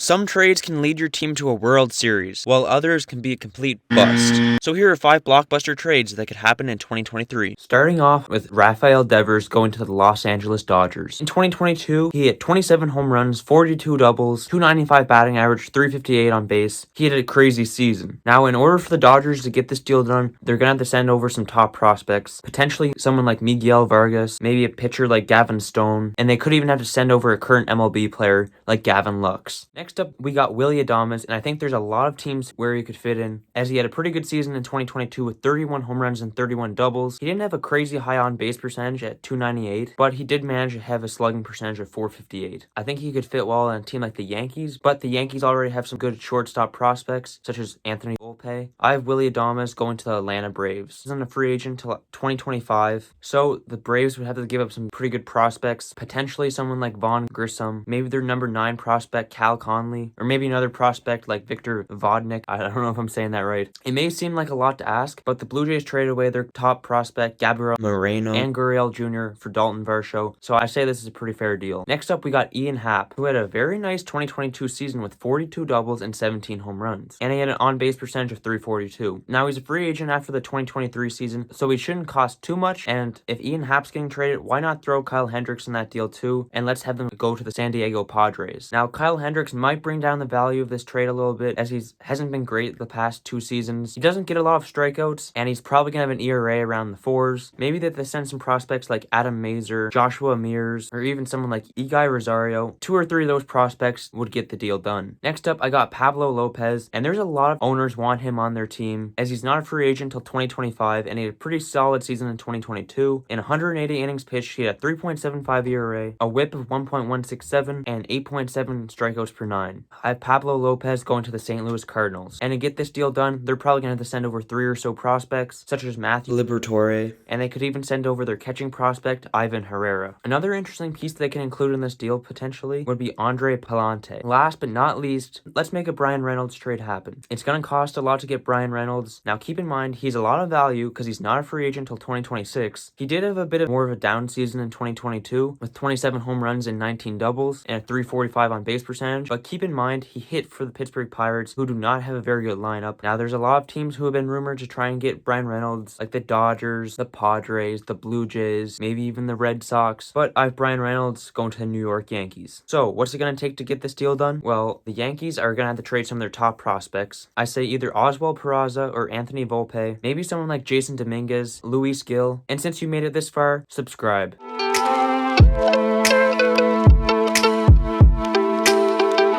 Some trades can lead your team to a World Series, while others can be a complete bust. So here are 5 blockbuster trades that could happen in 2023. Starting off with Raphael Devers going to the Los Angeles Dodgers. In 2022, he hit 27 home runs, 42 doubles, 295 batting average, 358 on base. He had a crazy season. Now, in order for the Dodgers to get this deal done, they're going to have to send over some top prospects, potentially someone like Miguel Vargas, maybe a pitcher like Gavin Stone, and they could even have to send over a current MLB player like Gavin Lux. Next up, we got Willy Adames, and I think there's a lot of teams where he could fit in, as he had a pretty good season in 2022 with 31 home runs and 31 doubles. He didn't have a crazy high on-base percentage at 298, but he did manage to have a slugging percentage of 458. I think he could fit well on a team like the Yankees, but the Yankees already have some good shortstop prospects, such as Anthony Volpe. I have Willy Adames going to the Atlanta Braves. He's on a free agent till 2025, so the Braves would have to give up some pretty good prospects, potentially someone like Vaughn Grissom, maybe their number 9 prospect Cal Conley, or maybe another prospect like Victor Vodnik. I don't know if I'm saying that right. It may seem like a lot to ask, but the Blue Jays traded away their top prospect Gabriel Moreno and Gurriel Jr. for Dalton Varsho, so I say this is a pretty fair deal. Next up, we got Ian Happ, who had a very nice 2022 season with 42 doubles and 17 home runs, and he had an on-base percentage of 342. Now, he's a free agent after the 2023 season, so he shouldn't cost too much, and if Ian Happ's getting traded, why not throw Kyle Hendricks in that deal too, and let's have them go to the San Diego Padres. Now, Kyle Hendricks might bring down the value of this trade a little bit, as he hasn't been great the past 2 seasons. He doesn't get a lot of strikeouts, and he's probably going to have an ERA around the 4s. Maybe that they send some prospects like Adam Mazer, Joshua Mears, or even someone like Eguy Rosario. 2 or 3 of those prospects would get the deal done. Next up, I got Pablo Lopez, and there's a lot of owners want him on their team, as he's not a free agent until 2025, and he had a pretty solid season in 2022. In 180 innings pitched, he had a 3.75 ERA, a whip of 1.167, and 8.7 strikeouts per 9. I have Pablo Lopez going to the St. Louis Cardinals, and to get this deal done, they're probably going to have to send over 3 or so prospects, such as Matthew Liberatore, and they could even send over their catching prospect, Ivan Herrera. Another interesting piece they can include in this deal, potentially, would be Andre Palante. Last but not least, let's make a Brian Reynolds trade happen. It's going to cost a lot to get Brian Reynolds. Now, keep in mind, he's a lot of value because he's not a free agent until 2026. He did have a bit of more of a down season in 2022, with 27 home runs and 19 doubles, and a 345 on base percentage, but keep in mind, he hit for the Pittsburgh Pirates, who do not have a very good lineup. Now, there's a lot of teams who have been rumored to try and get Brian Reynolds, like the Dodgers, the Padres, the Blue Jays, maybe even the Red Sox, but I have Brian Reynolds going to the New York Yankees. So, what's it going to take to get this deal done? Well, the Yankees are going to have to trade some of their top prospects. I say either Oswald Peraza or Anthony Volpe, maybe someone like Jason Dominguez, Luis Gil, and since you made it this far, subscribe.